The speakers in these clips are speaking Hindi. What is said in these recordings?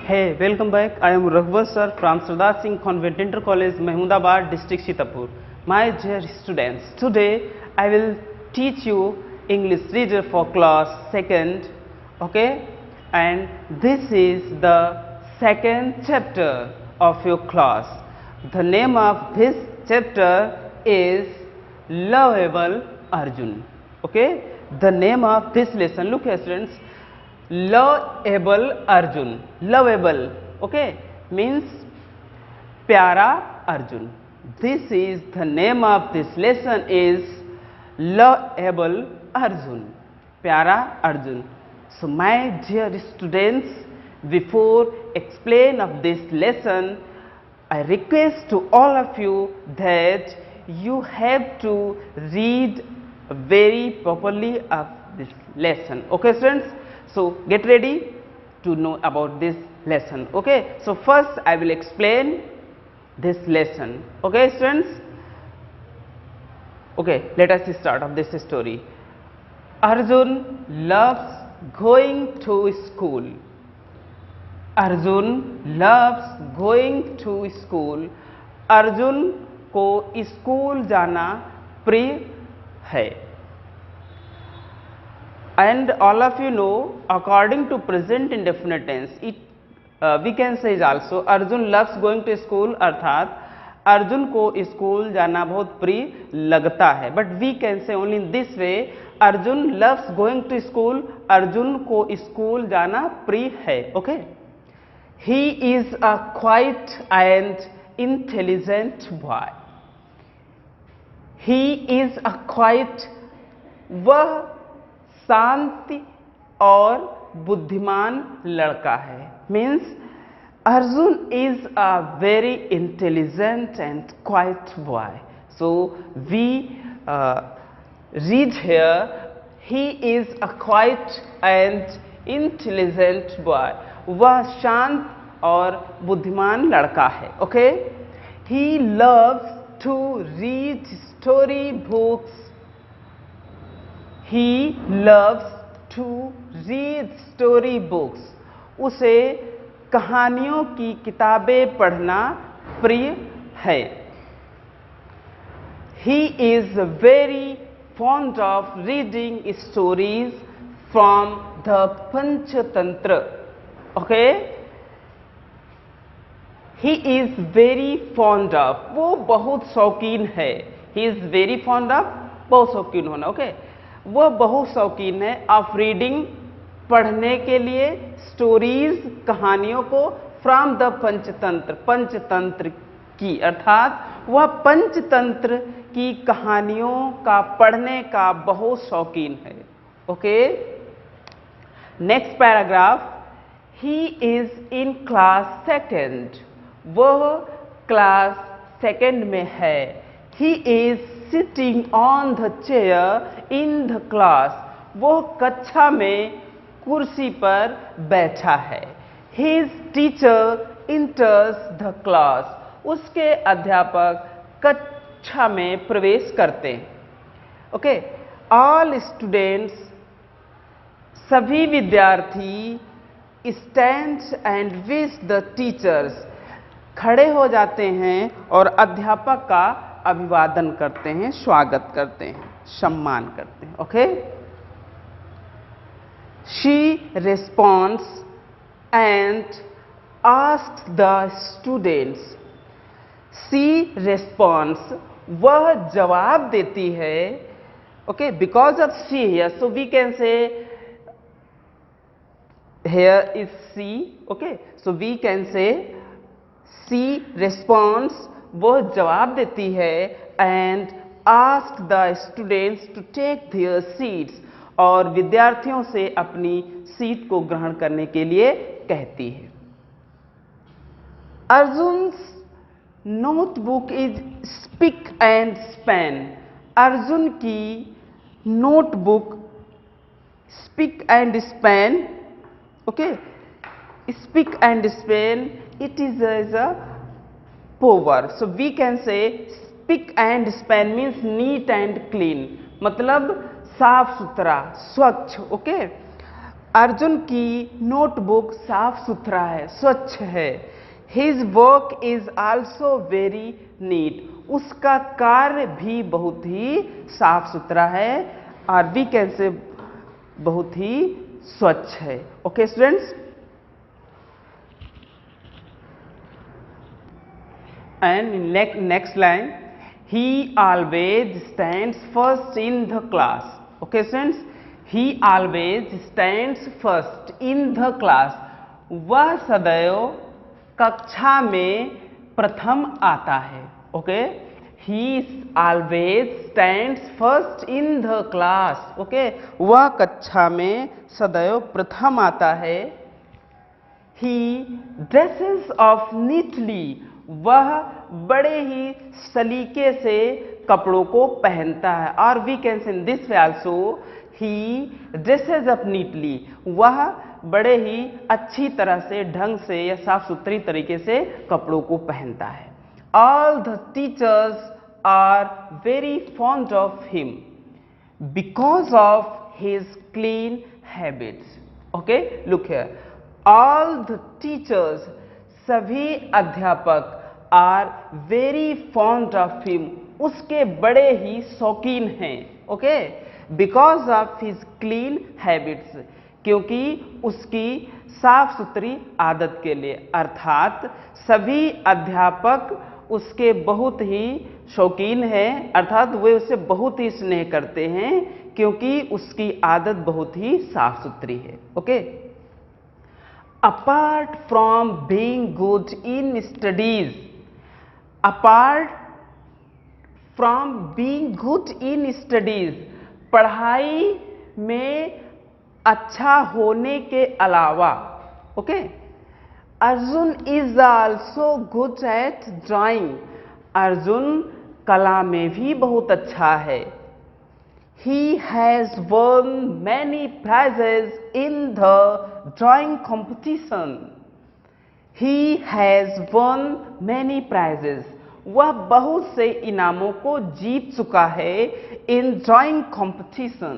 Hey, welcome back. I am Raghuvar sir from Sardar Singh Convent Inter College, Mahmudabad, District Sitapur. My dear students, today I will teach you English reader for class 2nd, okay? And this is the second chapter of your class. The name of this chapter is Lovable Arjun, okay? The name of this lesson, look here students, Lovable Arjun. Lovable, okay, means Pyara Arjun. This is the name of this lesson is Lovable Arjun. Pyara Arjun. So my dear students, before explain of this lesson, I request to all of you that you have to read very properly of this lesson. Okay students? So get ready to know about this lesson. Okay, so first I will explain this lesson. Okay students, okay, let us start of this story. Arjun loves going to school. Arjun loves going to school. Arjun को स्कूल जाना प्रिय है. And all of you know, according to present indefinite tense, we can say also Arjun loves going to school, अर्थात अर्जुन को स्कूल जाना बहुत प्रिय लगता है. But we can say only in this way, Arjun loves going to school, Arjun को स्कूल जाना प्रिय है. Okay? He is a quiet and intelligent boy. He is a quiet, वह शांति और बुद्धिमान लड़का है. Means Arjun is a very intelligent and quite boy. So we read here, he is a quite and intelligent boy. वह शांत और बुद्धिमान लड़का है. Okay, he loves to read story books. He loves to read story books. उसे कहानियों की किताबें पढ़ना प्रिय है. He is very fond of reading stories from the Panchatantra. Okay? He is very fond of, वो बहुत शौकीन है. He is very fond of, बहुत शौकीन होना. Okay? वह बहुत शौकीन है ऑफ रीडिंग, पढ़ने के लिए, स्टोरीज, कहानियों को, फ्रॉम द पंचतंत्र, पंचतंत्र की, अर्थात वह पंचतंत्र की कहानियों का पढ़ने का बहुत शौकीन है. Okay, next paragraph. He is in class second. वह क्लास सेकेंड में है. He is sitting on the chair in the class. वो कक्षा में कुर्सी पर बैठा है. His teacher enters the class. उसके अध्यापक कक्षा में प्रवेश करते हैं. ओके, all students, सभी विद्यार्थी, stand and wish the teachers, खड़े हो जाते हैं और अध्यापक का अभिवादन करते हैं, स्वागत करते हैं, सम्मान करते हैं. Okay, she responds and asks the students. She responds, वह जवाब देती है. Okay, because of she hear, so we can say here is she. Okay, so we can say she responds, वो जवाब देती है. And ask the students to take their seats, और विद्यार्थियों से अपनी सीट को ग्रहण करने के लिए कहती है. Arjun's notebook is spick and span. Arjun की notebook spick and span. Okay, spick and span, it is a power. So we can say spick and span means neat and clean, मतलब साफ सुथरा, स्वच्छ. ओके, अर्जुन की नोटबुक साफ सुथरा है, स्वच्छ है। His work is also very neat, उसका कार्य भी बहुत ही साफ सुथरा है, और वी कैन से बहुत ही स्वच्छ है। Okay students, and next line, he always stands first in the class. Okay students, he always stands first in the class, वह सदैव कक्षा में प्रथम आता है। Okay, he always stands first in the class. Okay, वह कक्षा में सदैव प्रथम आता है। ही ड्रेसेस ऑफ नीटली, वह बड़े ही सलीके से कपड़ों को पहनता है, और we can say in this way also, he dresses up neatly, वह बड़े ही अच्छी तरह से, ढंग से या साफ सुथरी तरीके से कपड़ों को पहनता है। All the teachers are very fond of him because of his clean habits. Okay, look here, all the teachers, सभी अध्यापक, are very fond of him, उसके बड़े ही शौकीन हैं। Okay, because of his clean habits, क्योंकि उसकी साफ सुथरी आदत के लिए, अर्थात सभी अध्यापक उसके बहुत ही शौकीन हैं, अर्थात वे उसे बहुत ही स्नेह करते हैं क्योंकि उसकी आदत बहुत ही साफ सुथरी है। Okay, apart from being good in studies, apart from being good in studies, पढ़ाई में अच्छा होने के अलावा, okay, Arjun is also good at drawing, Arjun कला में भी बहुत अच्छा है। He has won many prizes in the drawing competition, he has won many prizes, वह बहुत से इनामों को जीत चुका है इन ड्राइंग कॉम्पिटिशन,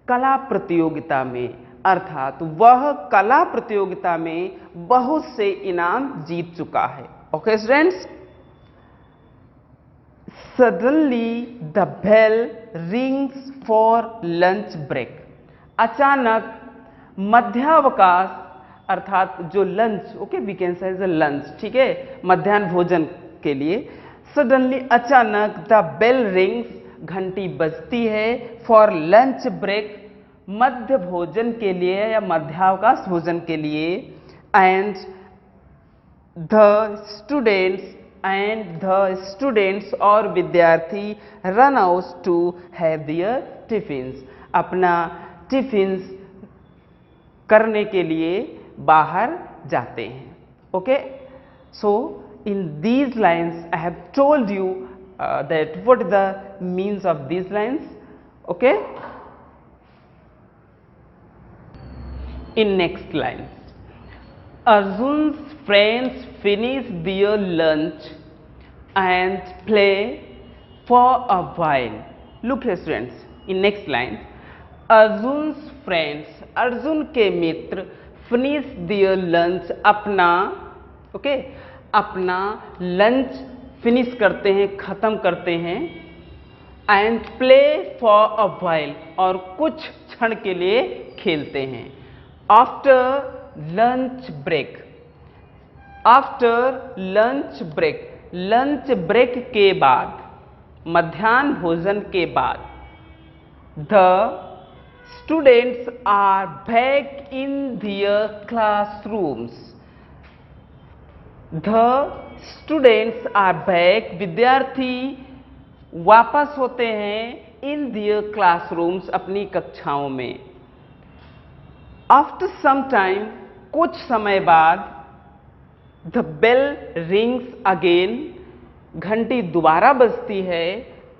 कला प्रतियोगिता में, अर्थात वह कला प्रतियोगिता में बहुत से इनाम जीत चुका है। Okay students, suddenly the bell rings for lunch break, अचानक मध्यावकाश, अर्थात जो lunch, okay, we can say as a lunch, ठीक है, मध्याह्न भोजन के लिए, सडनली अचानक द बेल रिंग्स, घंटी बजती है, फॉर लंच ब्रेक, मध्य भोजन के लिए या मध्यावकाश भोजन के लिए, एंड द स्टूडेंट्स और विद्यार्थी run out to have their tiffins, अपना टिफिन्स करने के लिए बाहर जाते हैं। Okay, so in these lines I have told you that what is the means of these lines. Okay, in next line, Arjun's friends finish their lunch and play for a while. Look here students, in next line, Arjun's friends, अर्जुन के मित्र, finish their lunch, अपना, okay, अपना लंच फिनिश करते हैं, खत्म करते हैं, and play for a while, और कुछ क्षण के लिए खेलते हैं। After lunch break, after lunch break, lunch break के बाद, मध्याह्न भोजन के बाद, the students are back in their classrooms, the students are back, विद्यार्थी वापस होते हैं, इन दियर क्लासरूम्स, अपनी कक्षाओं में। आफ्टर सम टाइम, कुछ समय बाद, द बेल रिंग्स अगेन, घंटी दोबारा बजती है,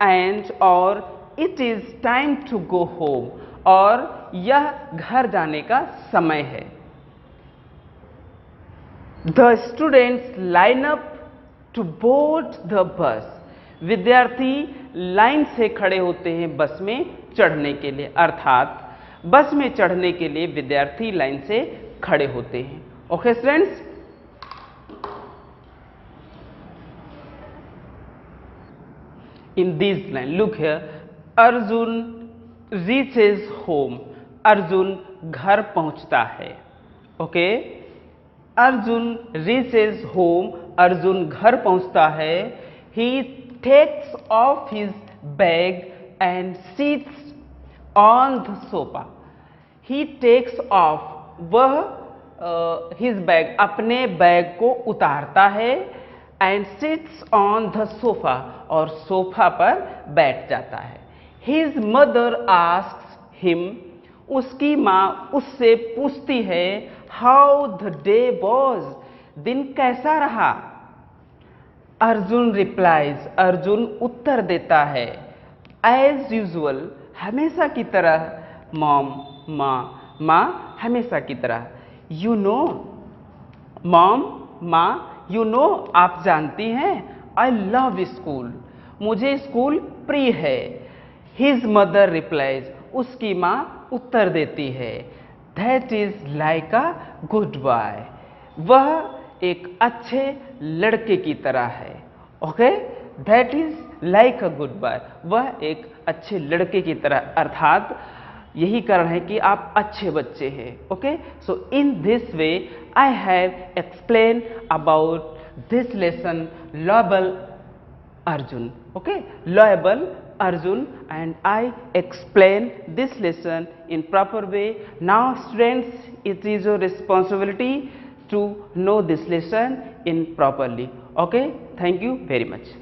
एंड और it is time to go home, और यह घर जाने का समय है। The students line up to board the bus, विद्यार्थी लाइन से खड़े होते हैं बस में चढ़ने के लिए, अर्थात बस में चढ़ने के लिए विद्यार्थी लाइन से खड़े होते हैं। Okay students, in this line look here, Arjun reaches home, Arjun घर पहुंचता है। Okay, Arjun reaches home, Arjun घर पहुंचता है। he takes off his bag and sits on the sofa, he takes off, वह his bag, अपने बैग को उतारता है, and sits on the sofa, और सोफा पर बैठ जाता है। His mother asks him, उसकी माँ उससे पूछती है, how the day was, दिन कैसा रहा। अर्जुन replies, अर्जुन उत्तर देता है, as usual, हमेशा की तरह, मॉम, माँ हमेशा की तरह, you know, मॉम, माँ, you know, आप जानती हैं, I love school, मुझे स्कूल प्रिय है। His mother replies, उसकी माँ उत्तर देती है, that is like a good boy, वह एक अच्छे लड़के की तरह है। Okay, that is like a good boy, वह एक अच्छे लड़के की तरह, अर्थात यही कारण है कि आप अच्छे बच्चे हैं। Okay, so in this way I have explain about this lesson Loyable Arjun. Okay, Loyable Arjun, and I explain this lesson in proper way. Now students, it is your responsibility to know this lesson in properly. Okay, thank you very much.